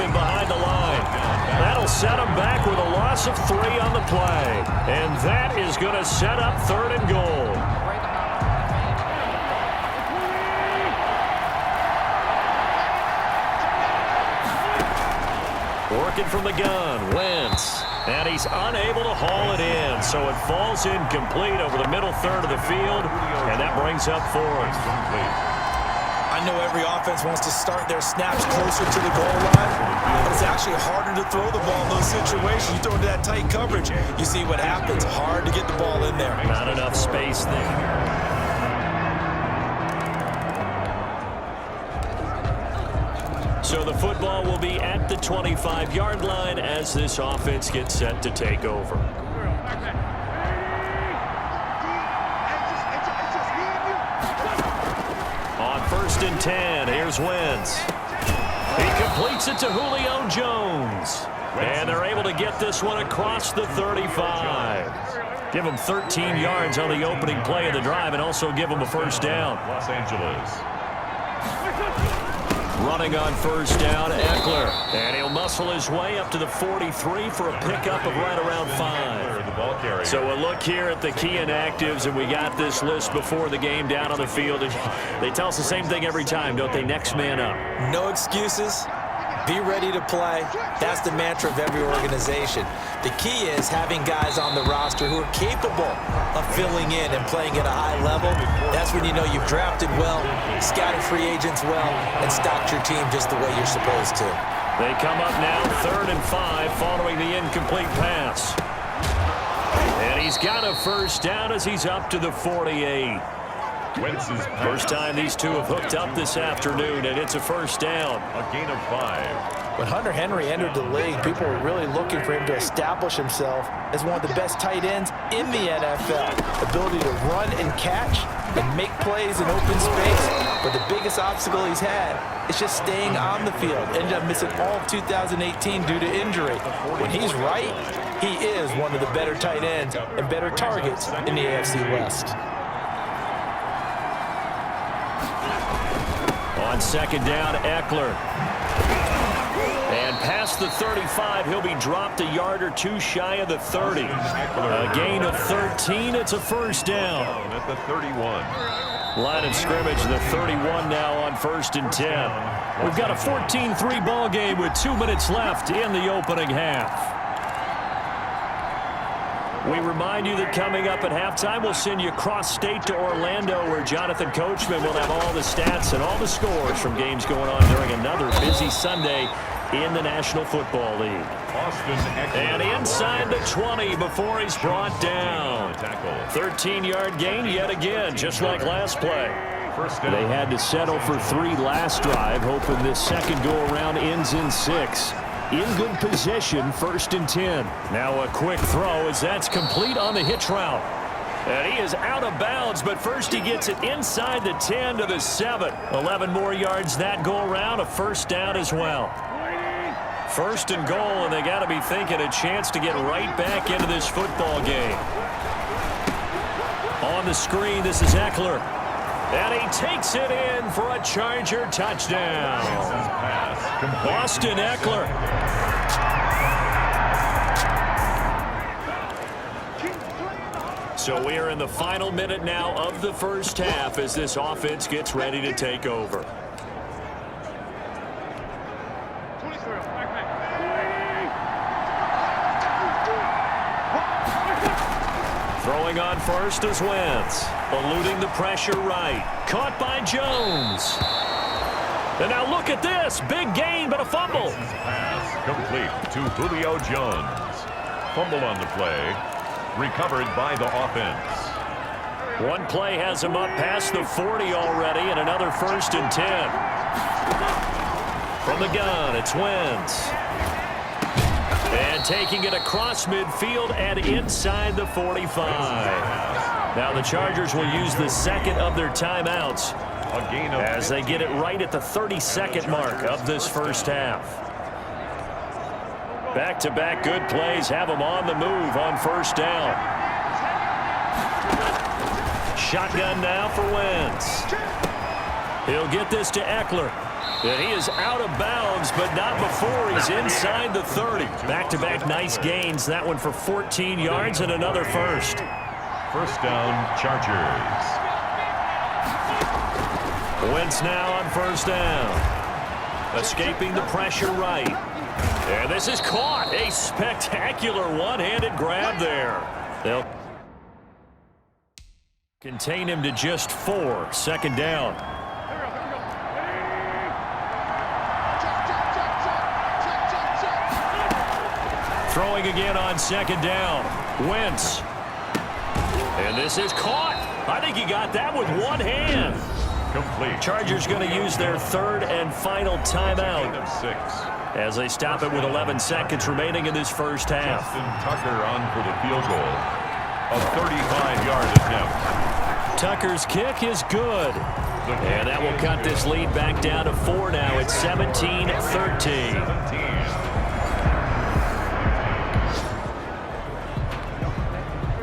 him behind the line. That'll set him back with a loss of 3 on the play. And that is going to set up 3rd and goal. Working from the gun, Wentz. And he's unable to haul it in, so it falls incomplete over the middle third of the field, and that brings up 4th. I know every offense wants to start their snaps closer to the goal line, but it's actually harder to throw the ball in those situations. You throw into that tight coverage, you see what happens. Hard to get the ball in there. Not enough space there. So the football will be at the 25-yard line as this offense gets set to take over. On 1st and 10, here's Wentz. He completes it to Julio Jones. And they're able to get this one across the 35. Give him 13 yards on the opening play of the drive and also give him a first down. Los Angeles. Running on 1st down, Eckler. And he'll muscle his way up to the 43 for a pickup of right around 5. So a look here at the key inactives, and we got this list before the game down on the field. And they tell us the same thing every time, don't they? Next man up. No excuses. Be ready to play. That's the mantra of every organization. The key is having guys on the roster who are capable of filling in and playing at a high level. That's when you know you've drafted well, scouted free agents well, and stocked your team just the way you're supposed to. They come up now 3rd and 5 following the incomplete pass. And he's got a first down as he's up to the 48. First time these two have hooked up this afternoon, and it's a first down. A gain of 5. When Hunter Henry entered the league, people were really looking for him to establish himself as one of the best tight ends in the NFL. Ability to run and catch and make plays in open space. But the biggest obstacle he's had is just staying on the field. Ended up missing all of 2018 due to injury. When he's right, he is one of the better tight ends and better targets in the AFC West. On 2nd down, Eckler. And past the 35, he'll be dropped a yard or 2 shy of the 30. A gain of 13, it's a first down. At the 31. Line of scrimmage, the 31 now on 1st and 10. We've got a 14-3 ball game with 2 minutes left in the opening half. We remind you that coming up at halftime, we'll send you cross-state to Orlando, where Jonathan Coachman will have all the stats and all the scores from games going on during another busy Sunday in the National Football League. And inside the 20 before he's brought down. 13-yard gain yet again, just like last play. They had to settle for 3 last drive, hoping this second go-around ends in 6. In good position, 1st and 10. Now a quick throw as that's complete on the hitch route. And he is out of bounds, but first he gets it inside the 10 to the 7. 11 more yards that go around, a first down as well. 1st and goal, and they got to be thinking a chance to get right back into this football game. On the screen, this is Eckler. And he takes it in for a Charger touchdown. Austin Eckler. So we are in the final minute now of the first half as this offense gets ready to take over. Throwing on first is Wentz. Eluding the pressure right. Caught by Jones. And now look at this. Big gain, but a fumble. Pass complete to Julio Jones. Fumble on the play. Recovered by the offense. One play has him up past the 40 already, and another 1st and 10. From the gun, it's Wentz. And taking it across midfield and inside the 45. Now the Chargers will use the second of their timeouts as they get it right at the 32nd mark of this first half. Back-to-back good plays have them on the move on 1st down. Shotgun now for Wentz. He'll get this to Eckler. And he is out of bounds, but not before he's inside the 30. Back-to-back nice gains. That one for 14 yards and another first. First down, Chargers. Wentz now on first down. Escaping the pressure right. And this is caught. A spectacular one-handed grab there. They'll contain him to just 4. Second down. Throwing again on second down. Wentz. And this is caught. I think he got that with one hand. Complete. Chargers going to use their third and final timeout Gain of 6. as they stop it with 11 seconds remaining in this first half. Justin Tucker on for the field goal. A 35-yard attempt. Tucker's kick is good. And that will cut this lead back down to 4 now. It's 17-13.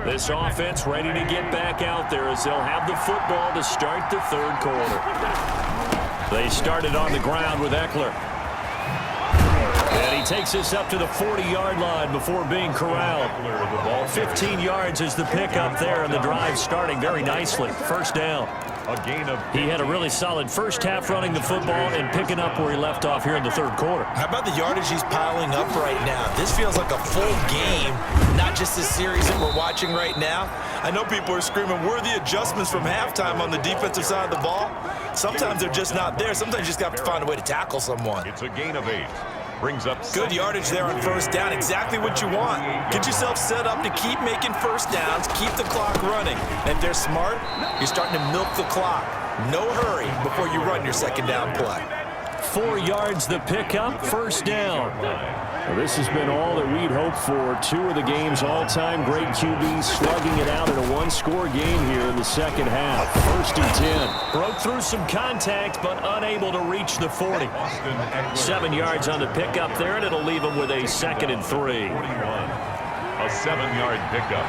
This offense ready to get back out there as they'll have the football to start the third quarter. They started on the ground with Eckler. And he takes us up to the 40-yard line before being corralled. 15 yards is the pickup there, and the drive starting very nicely. First down. A gain of He had a really solid first half running the football and picking up where he left off here in the third quarter. How about the yardage he's piling up right now? This feels like a full game, not just the series that we're watching right now. I know people are screaming, where are the adjustments from halftime on the defensive side of the ball? Sometimes they're just not there. Sometimes you just have to find a way to tackle someone. It's a gain of 8. Brings up Good yardage there on first down. Exactly what you want. Get yourself set up to keep making first downs, keep the clock running. And if they're smart, you're starting to milk the clock. No hurry before you run your second down play. 4 yards the pickup, first down. Well, this has been all that we'd hoped for. 2 of the game's all-time great QBs slugging it out in a one-score game here in the second half. First and 10. Broke through some contact, but unable to reach the 40. 7 yards on the pickup there, and it'll leave him with a second and 3. 41. A 7-yard pickup.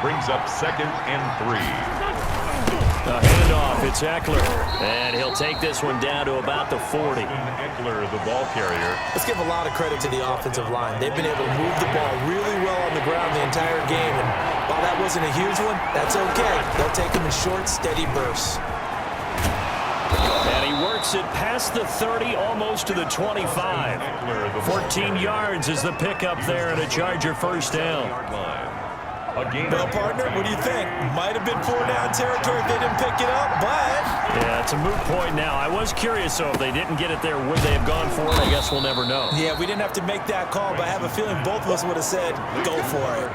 Brings up second and 3. A handoff, it's Eckler. And he'll take this one down to about the 40. Eckler, the ball carrier. Let's give a lot of credit to the offensive line. They've been able to move the ball really well on the ground the entire game. And while that wasn't a huge one, that's okay. They'll take them in short, steady bursts. And he works it past the 30, almost to the 25. 14 yards is the pickup there and a Charger first down. Well, partner, what do you think? Might have been 4-down territory if they didn't pick it up, but... Yeah, it's a moot point now. I was curious, though, if they didn't get it there, would they have gone for it? I guess we'll never know. Yeah, we didn't have to make that call, but I have a feeling both of us would have said, go for it.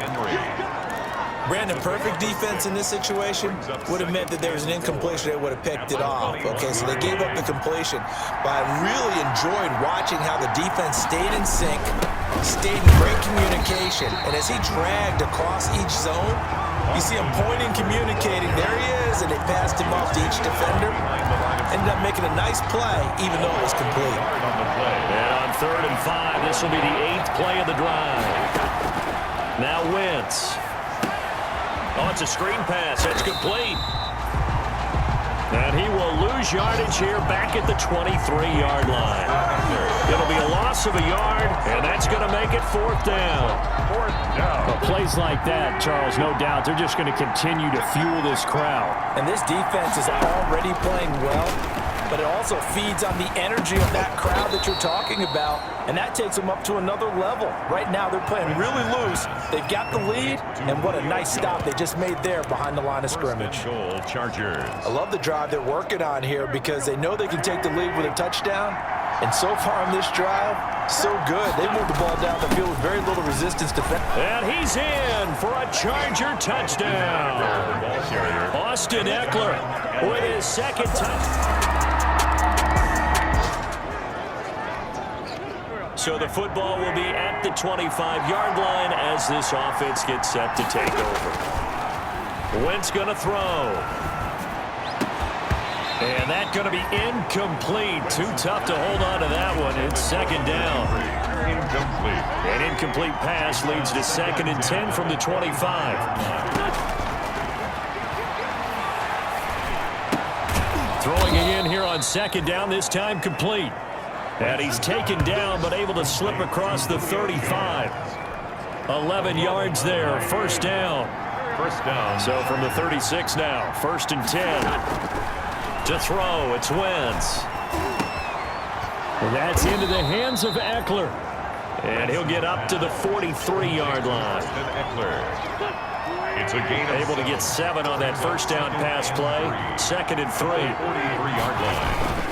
Brandon, perfect defense in this situation would have meant that there was an incompletion. They would have picked it off. Okay, so they gave up the completion. But I really enjoyed watching how the defense stayed in sync, stayed in great communication. And as he dragged across each zone, you see him pointing, communicating. There he is, and they passed him off to each defender. Ended up making a nice play, even though it was complete. And on 3rd and 5, this will be the 8th play of the drive. Now Wentz. Oh, it's a screen pass. That's complete. And he will lose yardage here back at the 23-yard line. It'll be a loss of a yard, and that's going to make it 4th down. 4th down. Well, plays like that, Charles, no doubt, they're just going to continue to fuel this crowd. And this defense is already playing well, but it also feeds on the energy of that crowd that you're talking about, and that takes them up to another level. Right now, they're playing really loose. They've got the lead, and what a nice stop they just made there behind the line of scrimmage. Goal, Chargers. I love the drive they're working on here because they know they can take the lead with a touchdown, and so far on this drive, so good. They moved the ball down the field with very little resistance defense. And he's in for a Charger touchdown. Austin Eckler with his second touchdown. So the football will be at the 25-yard line as this offense gets set to take over. Wentz going to throw. And that's going to be incomplete. Too tough to hold on to that one. It's second down. Incomplete. An incomplete pass leads to 2nd and 10 from the 25. Throwing again here on 2nd down, this time complete. And he's taken down but able to slip across the 35. 11 yards there, first down. First down. So from the 36 now, 1st and 10. To throw, it's Wentz. And that's into the hands of Eckler. And he'll get up to the 43-yard line. It's a gain of Able to get 7 on that first down pass play. 2nd and 3. 43-yard line.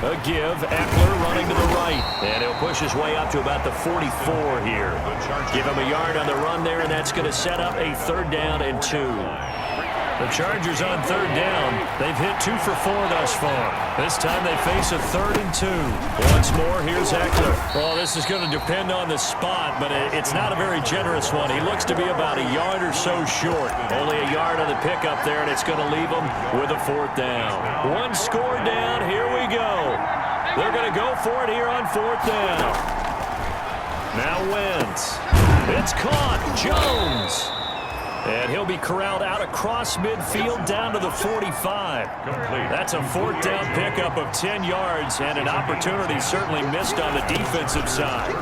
A give, Eckler running to the right. And he'll push his way up to about the 44 here. Give him a yard on the run there, and that's going to set up a 3rd down and 2. The Chargers on 3rd down. They've hit 2 for 4 thus far. This time they face a 3rd and 2. Once more, here's Eckler. Well, this is going to depend on the spot, but it's not a very generous one. He looks to be about a yard or so short. Only a yard on the pickup there, and it's going to leave him with a 4th down. 1 score down. Here we go. They're going to go for it here on 4th down. Now Wentz. It's caught. Jones. And he'll be corralled out across midfield down to the 45. That's a 4th down pickup of 10 yards and an opportunity certainly missed on the defensive side.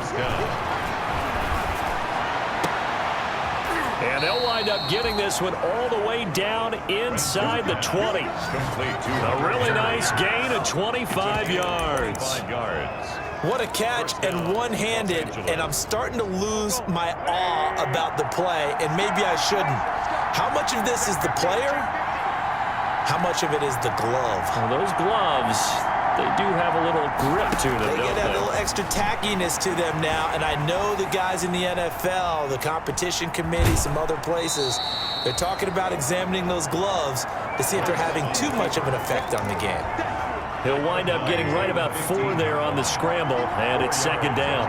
And they'll wind up getting this one all the way down inside the 20. A really nice gain of 25 yards. What a catch and one-handed, and I'm starting to lose my awe about the play, and maybe I shouldn't. How much of this is the player? How much of it is the glove? Well, those gloves, they do have a little grip to them, They don't get a they? little extra tackiness to them now, and I know the guys in the NFL, the competition committee, some other places, they're talking about examining those gloves to see if they're having too much of an effect on the game. He'll wind up getting right about 4 there on the scramble, and it's 2nd down.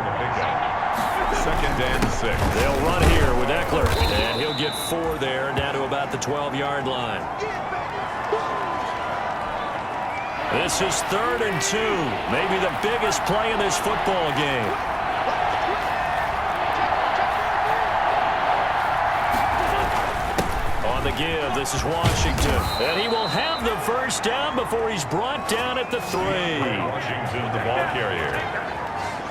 2nd and 6. They'll run here with Eckler, and he'll get 4 there down to about the 12-yard line. This is 3rd and 2, maybe the biggest play in this football game. The give. This is Washington. And he will have the 1st down before he's brought down at the 3. Washington, the ball carrier.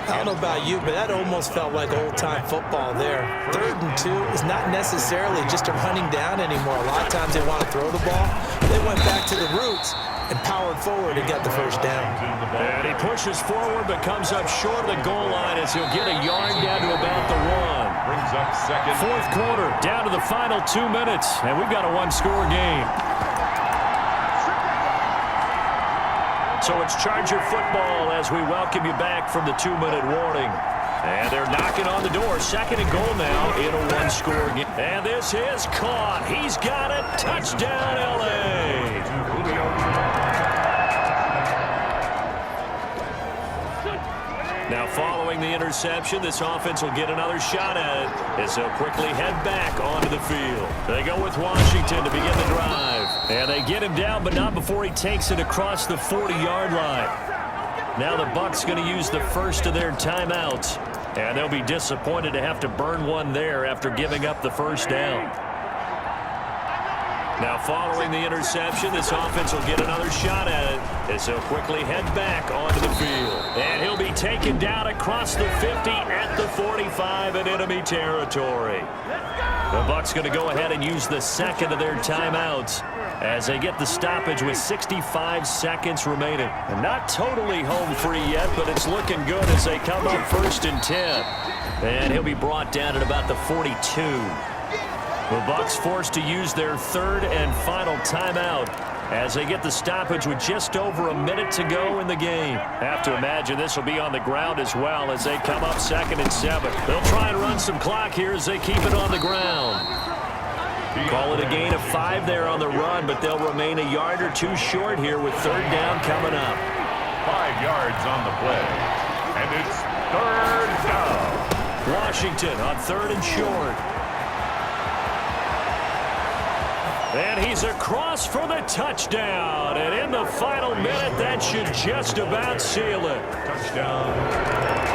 I don't know about you, but that almost felt like old-time football there. 3rd and 2 is not necessarily just a running down anymore. A lot of times they want to throw the ball. They went back to the roots and powered forward and got the 1st down. And he pushes forward but comes up short of the goal line as he'll get a yard down to about the 1. Brings up 2nd. 4th quarter, down to the final 2 minutes, and we've got a 1-score game. So it's Charger football as we welcome you back from the 2-minute warning. And they're knocking on the door. 2nd and goal now in a 1-score game. And this is caught. He's got it. Touchdown, L.A. Now following the interception, this offense will get another shot at it as they'll quickly head back onto the field. They go with Washington to begin the drive. And they get him down, but not before he takes it across the 40-yard line. Now the Bucs going to use the first of their timeouts. And they'll be disappointed to have to burn one there after giving up the 1st down. Now following the interception, this offense will get another shot at it as they'll quickly head back onto the field. And he'll be taken down across the 50 at the 45 in enemy territory. The Bucs going to go ahead and use the 2nd of their timeouts as they get the stoppage with 65 seconds remaining. And not totally home free yet, but it's looking good as they come up 1st and 10. And he'll be brought down at about the 42. The Bucs forced to use their 3rd and final timeout as they get the stoppage with just over a minute to go in the game. Have to imagine this will be on the ground as well as they come up 2nd and 7. They'll try and run some clock here as they keep it on the ground. Call it a gain of 5 there on the run, but they'll remain a yard or 2 short here with 3rd down coming up. 5 yards on the play. And it's 3rd down. Washington on 3rd and short. And he's across for the touchdown. And in the final minute, that should just about seal it. Touchdown.